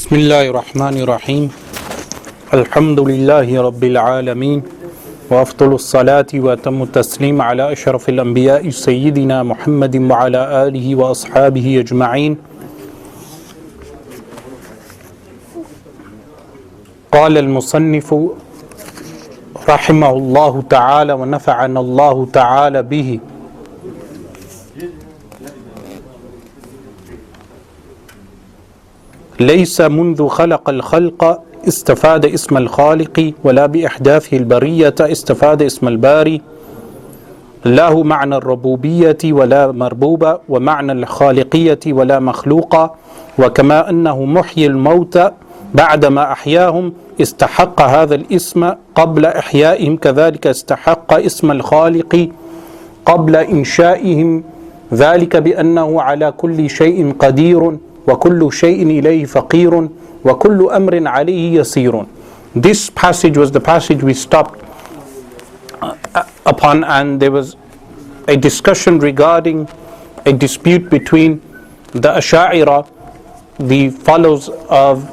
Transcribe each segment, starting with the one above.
بسم الله الرحمن الرحيم الحمد لله رب العالمين وأفضل الصلاة وأتم التسليم على أشرف الأنبياء سيدنا محمد وعلى آله وأصحابه أجمعين. قال المصنف رحمه الله تعالى ونفعنا الله تعالى به: ليس منذ خلق الخلق استفاد اسم الخالق ولا بإحداثه البرية استفاد اسم الباري، له معنى الربوبية ولا مربوبة ومعنى الخالقية ولا مخلوقة، وكما أنه محيي الموتى بعدما أحياهم استحق هذا الاسم قبل إحيائهم كذلك استحق اسم الخالق قبل إنشائهم، ذلك بأنه على كل شيء قدير وكل شيء إليه فقير وكل أمر عليه يسير. This passage was the passage we stopped upon, and there was a discussion regarding a dispute between the Ashaa'irah, the followers of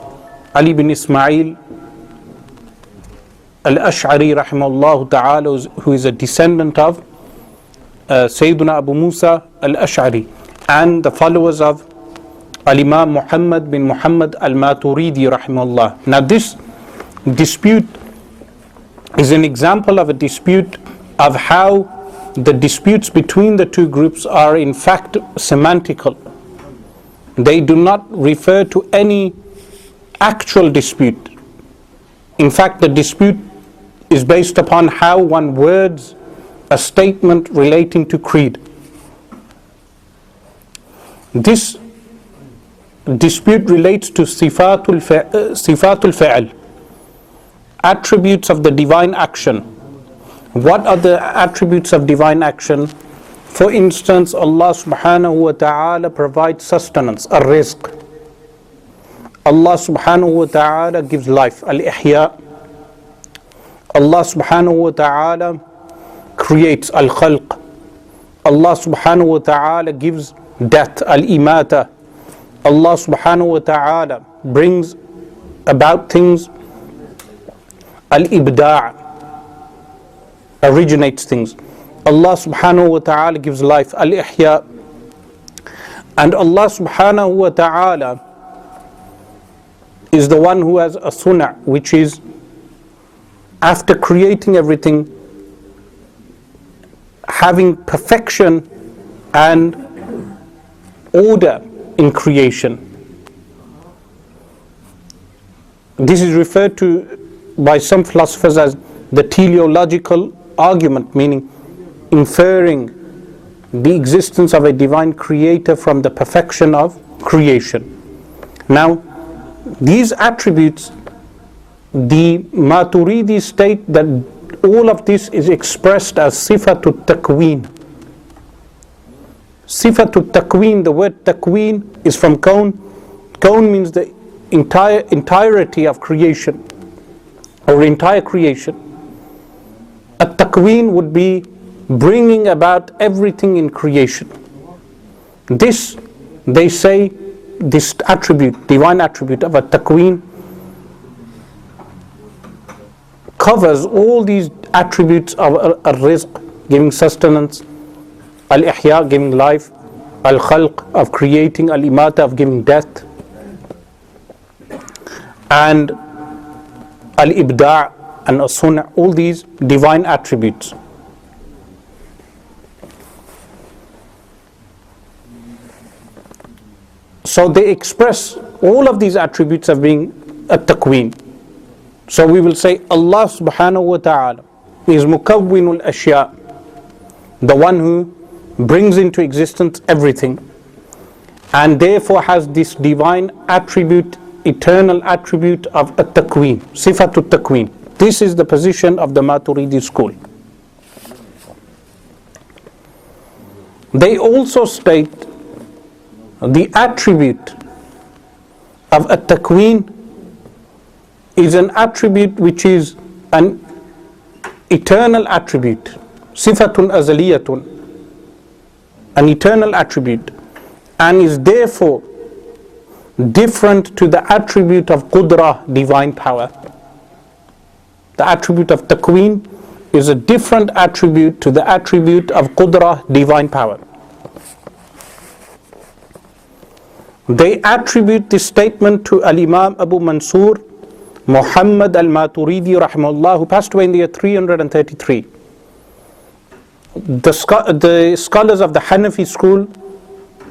Ali bin Ismail al-Ash'ari rahimahullah ta'ala, who is a descendant of Sayyiduna Abu Musa al-Ash'ari, and the followers of al-Imam Muhammad bin Muhammad al-Maturidi rahimahullah. Now this dispute is an example of a dispute of how the disputes between the two groups are in fact semantical. They do not refer to any actual dispute. In fact, the dispute is based upon how one words a statement relating to creed. This dispute relates to sifatul fa'al, attributes of the divine action. What are the attributes of divine action? For instance, Allah subhanahu wa ta'ala provides sustenance, al-rizq. Allah subhanahu wa ta'ala gives life, al-ihya. Allah subhanahu wa ta'ala creates, al-khalq. Allah subhanahu wa ta'ala gives death, al-imata. Allah subhanahu wa ta'ala brings about things, al-ibda', originates things. Allah subhanahu wa ta'ala gives life, al-ihya. And Allah subhanahu wa ta'ala is the one who has a sunnah, which is after creating everything, having perfection and order in creation. This is referred to by some philosophers as the teleological argument, meaning inferring the existence of a divine creator from the perfection of creation. Now, these attributes, the Maturidis state that all of this is expressed as sifatul takween. Sifatul takween, the word takween is from kawn. Kawn means the entirety of creation, or entire creation. At-takween would be bringing about everything in creation. This, they say, this attribute, divine attribute of at-takween, covers all these attributes of al-rizq, giving sustenance, al-ihya, giving life, al-khalq, of creating, al-imata, of giving death, and al-ibda' and as-sunnah, all these divine attributes. So they express all of these attributes of being at-takween. So we will say Allah subhanahu wa ta'ala is mukawwinul ashya, the one who brings into existence everything, and therefore has this divine attribute, eternal attribute of at-takween, sifatul takween. This is the position of the Maturidi school. They also state the attribute of at-takween is an attribute which is an eternal attribute, sifatun azaliyatun, an eternal attribute, and is therefore different to the attribute of Qudrah, divine power. The attribute of Taqween is a different attribute to the attribute of Qudrah, divine power. They attribute this statement to Al-Imam Abu Mansur Muhammad al-Maturidi rahimahullah, who passed away in the year 333. The scholars of the Hanafi school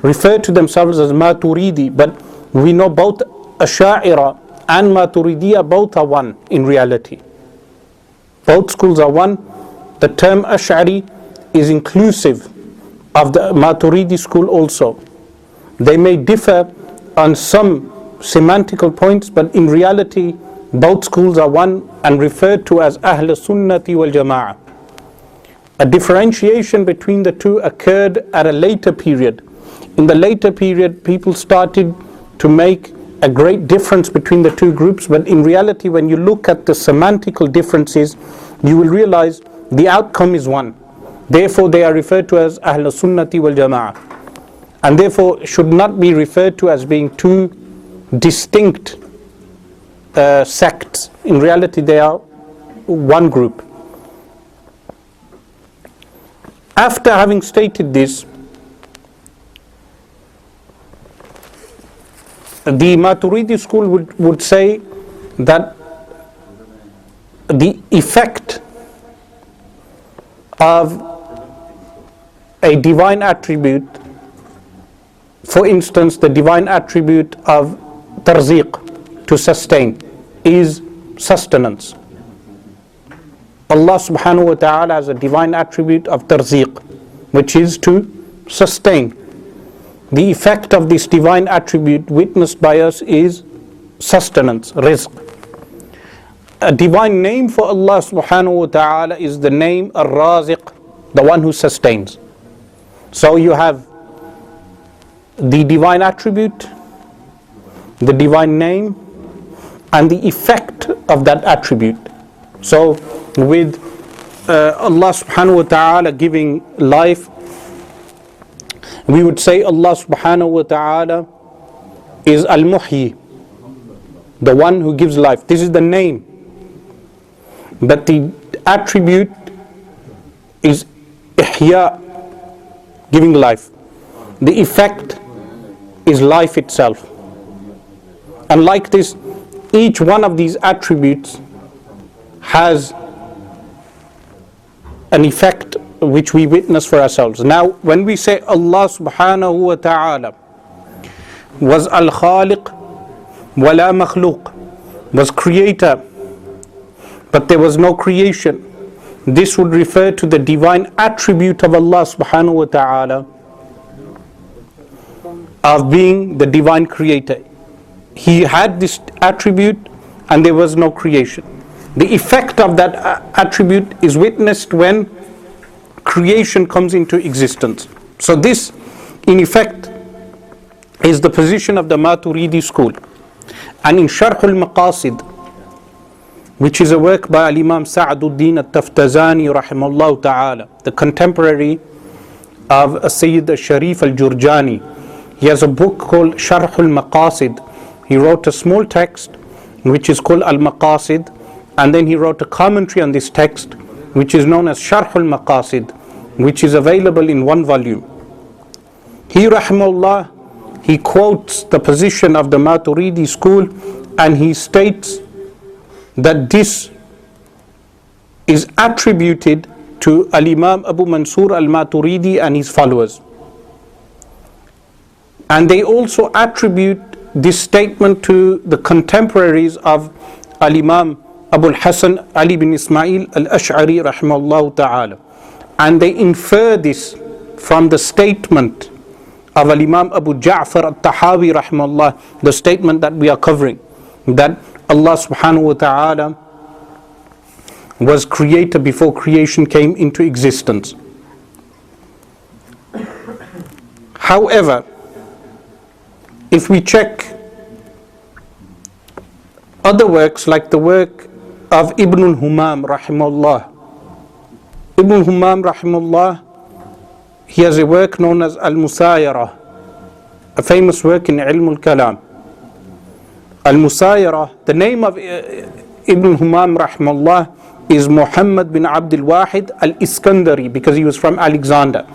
refer to themselves as Maturidi, but we know both Ashaa'irah and Maturidiyah both are one in reality. Both schools are one. The term Ashari is inclusive of the Maturidi school also. They may differ on some semantical points, but in reality both schools are one and referred to as AhleSunnaTV wal Jama'ah. A differentiation between the two occurred at a later period. In the later period, people started to make a great difference between the two groups, but in reality, when you look at the semantical differences, you will realize the outcome is one. Therefore, they are referred to as AhleSunnaTV wal Jama'ah, and therefore should not be referred to as being two distinct sects. In reality, they are one group. After having stated this, the Maturidi school would say that the effect of a divine attribute, for instance, the divine attribute of tarziq, to sustain, is sustenance. Allah subhanahu wa ta'ala has a divine attribute of tarziq, which is to sustain. The effect of this divine attribute witnessed by us is sustenance, rizq. A divine name for Allah subhanahu wa ta'ala is the name Ar-Raziq, the one who sustains. So you have the divine attribute, the divine name, and the effect of that attribute. So with Allah subhanahu wa ta'ala giving life, we would say Allah subhanahu wa ta'ala is Al-Muhyi, the one who gives life. This is the name. But the attribute is Ihya, giving life. The effect is life itself. And like this, each one of these attributes has an effect which we witness for ourselves. Now, when we say Allah subhanahu wa ta'ala was al-Khaliq wala makhluq, was creator, but there was no creation, this would refer to the divine attribute of Allah subhanahu wa ta'ala of being the divine creator. He had this attribute and there was no creation. The effect of that attribute is witnessed when creation comes into existence. So this, in effect, is the position of the Maturidi school. And in Sharh al-Maqasid, which is a work by Imam Sa'duddin al-Taftazani rahimahullah ta'ala, the contemporary of Sayyid al-Sharif al-Jurjani, he has a book called Sharh al-Maqasid. He wrote a small text which is called al-Maqasid, and then he wrote a commentary on this text which is known as Sharh al-Maqasid, which is available in one volume. He rahimahullah, he quotes the position of the Maturidi school, and he states that this is attributed to Al-Imam Abu Mansur al-Maturidi and his followers. And they also attribute this statement to the contemporaries of Al-Imam Abu al-Hasan Ali bin Ismail al-Ash'ari rahimahullah ta'ala. And they infer this from the statement of Al-Imam Abu Ja'far At-Tahawi rahimahullah, the statement that we are covering, that Allah subhanahu wa ta'ala was creator before creation came into existence. However, if we check other works like the work of Ibn al-Humam rahimahullah, Ibn al-Humam rahimahullah, he has a work known as al-Musayarah, a famous work in Ilm al-Kalam. al-Musayyarah, the name of Ibn Humam rahimahullah is Muhammad bin Abdul Wahid al-Iskandari, because he was from Alexander,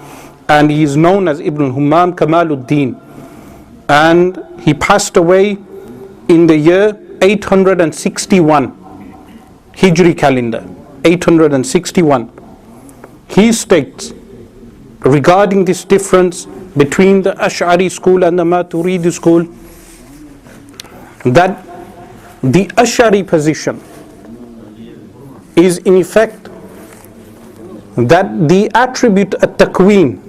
and he is known as Ibn Humam Kamaluddin, and he passed away in the year 861 Hijri calendar, 861. He states regarding this difference between the Ash'ari school and the Maturidi school, that the Ash'ari position is in effect that the attribute at-takween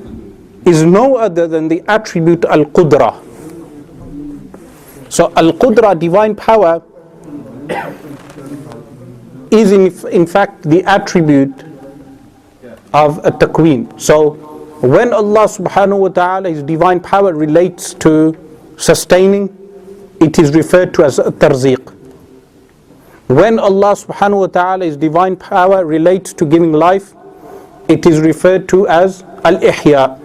is no other than the attribute al-qudra. So al-qudra, divine power, is in fact the attribute of at-takween. So when Allah subhanahu wa ta'ala, His divine power relates to sustaining, it is referred to as at-tarziq. When Allah subhanahu wa ta'ala, His divine power relates to giving life, it is referred to as al-ihya.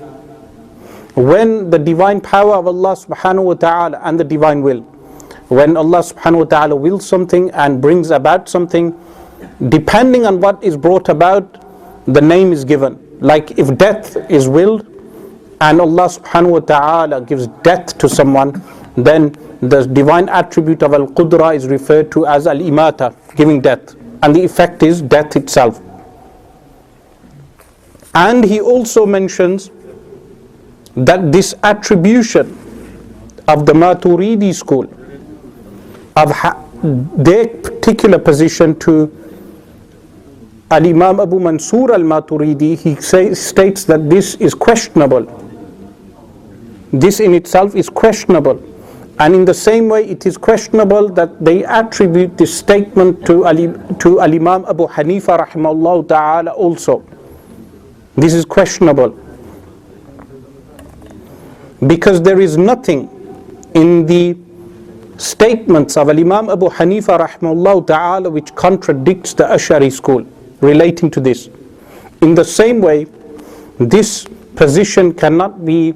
When the divine power of Allah subhanahu wa ta'ala and the divine will, when Allah subhanahu wa ta'ala wills something and brings about something, depending on what is brought about, the name is given. Like if death is willed and Allah subhanahu wa ta'ala gives death to someone, then the divine attribute of al-qudra is referred to as al-imata, giving death, and the effect is death itself. And he also mentions that this attribution of the Maturidi school, of their particular position to Al-Imam Abu Mansur al-Maturidi, he states that this is questionable. This in itself is questionable. And in the same way it is questionable that they attribute this statement to Al-Imam Abu Hanifa rahimahullah ta'ala also. This is questionable, because there is nothing in the statements of Al-Imam Abu Hanifa rahimahullah ta'ala which contradicts the Ash'ari school relating to this. In the same way, this position cannot be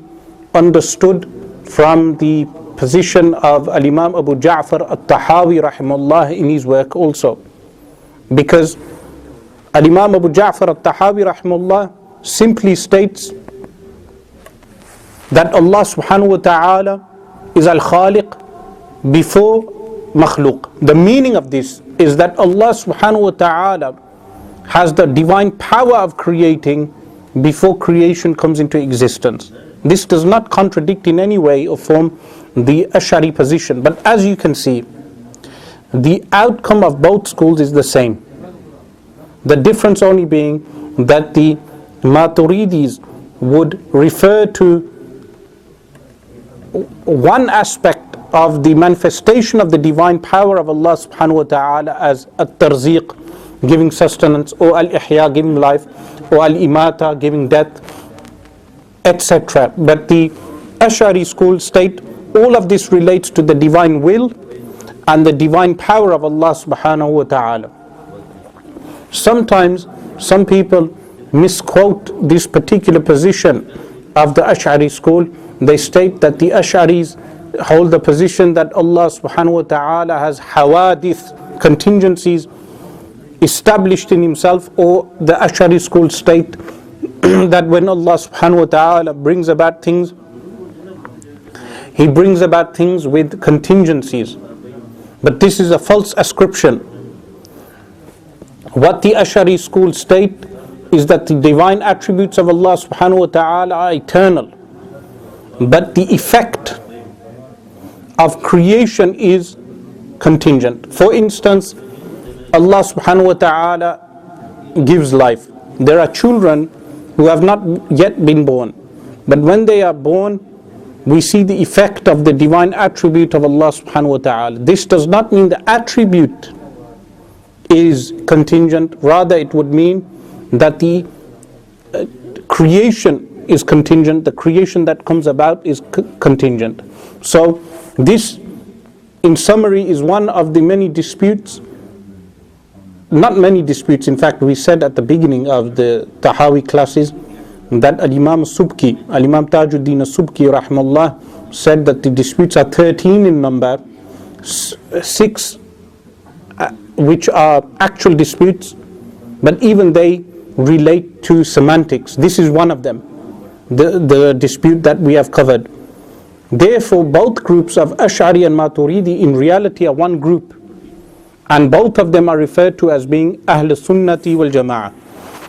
understood from the position of Al-Imam Abu Ja'far At-Tahawi rahimahullah in his work also, because Al-Imam Abu Ja'far At-Tahawi rahimahullah simply states that Allah subhanahu wa ta'ala is al-Khaliq before makhluk. The meaning of this is that Allah subhanahu wa ta'ala has the divine power of creating before creation comes into existence. This does not contradict in any way or form the Ash'ari position, but as you can see, the outcome of both schools is the same. The difference only being that the Maturidis would refer to one aspect of the manifestation of the divine power of Allah subhanahu wa ta'ala as at-tarziq, giving sustenance, or al-ihya, giving life, or al-imata, giving death, etc. But the Ash'ari school state all of this relates to the divine will and the divine power of Allah subhanahu wa ta'ala. Sometimes some people misquote this particular position of the Ash'ari school. They state that the Ash'aris hold the position that Allah subhanahu wa ta'ala has hawadith, contingencies established in Himself, or the Ash'ari school state that when Allah subhanahu wa ta'ala brings about things, He brings about things with contingencies. But this is a false ascription. What the Ash'ari school state is that the divine attributes of Allah subhanahu wa ta'ala are eternal, but the effect of creation is contingent. For instance, Allah subhanahu wa ta'ala gives life. There are children who have not yet been born, but when they are born, we see the effect of the divine attribute of Allah subhanahu wa ta'ala. This does not mean the attribute is contingent, rather it would mean that the creation is contingent, the creation that comes about is contingent. So this, in summary, is one of the many disputes, not many disputes, in fact we said at the beginning of the Tahawi classes that Al-Imam Subki, Al-Imam Tajuddin Subki rahmallah said that the disputes are 13 in number, six which are actual disputes, but even they relate to semantics. This is one of them, the dispute that we have covered. Therefore, both groups of Ashari and Maturidi in reality are one group, and both of them are referred to as being AhleSunnaTV wal Jama'ah.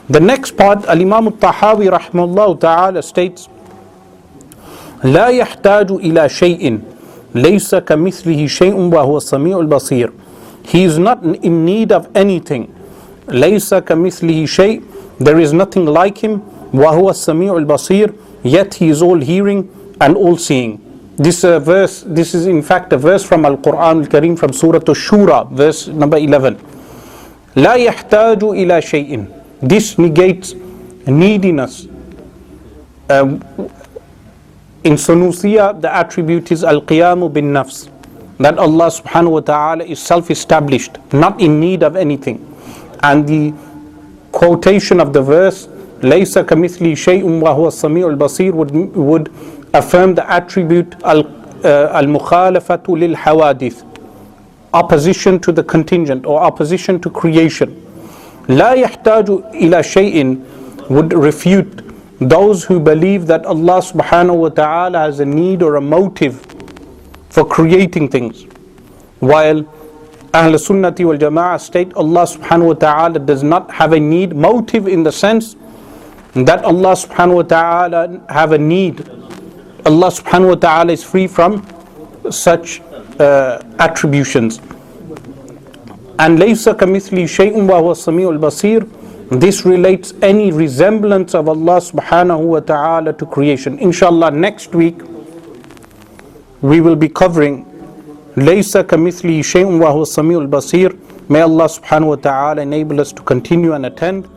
The next part, Imam At-Tahawi rahimahullah ta'ala states, لا يحتاج إلى شيء ليس كمثله شيء وهو السميع البصير. He is not in need of anything. ليس كمثله شيء, there is nothing like him. وهو السميع البصير, yet he is all hearing and all seeing. This is in fact a verse from Al-Quran Al-Kareem from Surah al-Shura, verse number 11. لا يحتاج إلى شيء. This negates neediness. In Sunusiya, the attribute is Al-Qiyamu bin Nafs, that Allah subhanahu wa ta'ala is self-established, not in need of anything. And the quotation of the verse, لَيْسَ كَمِثْلِهِ شَيْءٌ وَهُوَ السَّمِيعُ الْبَصِيرُ would affirm the attribute al-mukhalafatu lil-hawadith, opposition to the contingent or opposition to creation. La yahtaju ila shay'in would refute those who believe that Allah subhanahu wa ta'ala has a need or a motive for creating things, while AhleSunnaTV wal Jama'ah state Allah subhanahu wa ta'ala does not have a need, motive in the sense that Allah subhanahu wa ta'ala have a need. Allah subhanahu wa ta'ala is free from such attributions. And laysa kamithli shay'un wa huwa as-sami'ul basir, this relates any resemblance of Allah subhanahu wa ta'ala to creation. Inshallah, next week we will be covering laysa kamithli shay'un wa huwa as-sami'ul basir. May Allah subhanahu wa ta'ala enable us to continue and attend.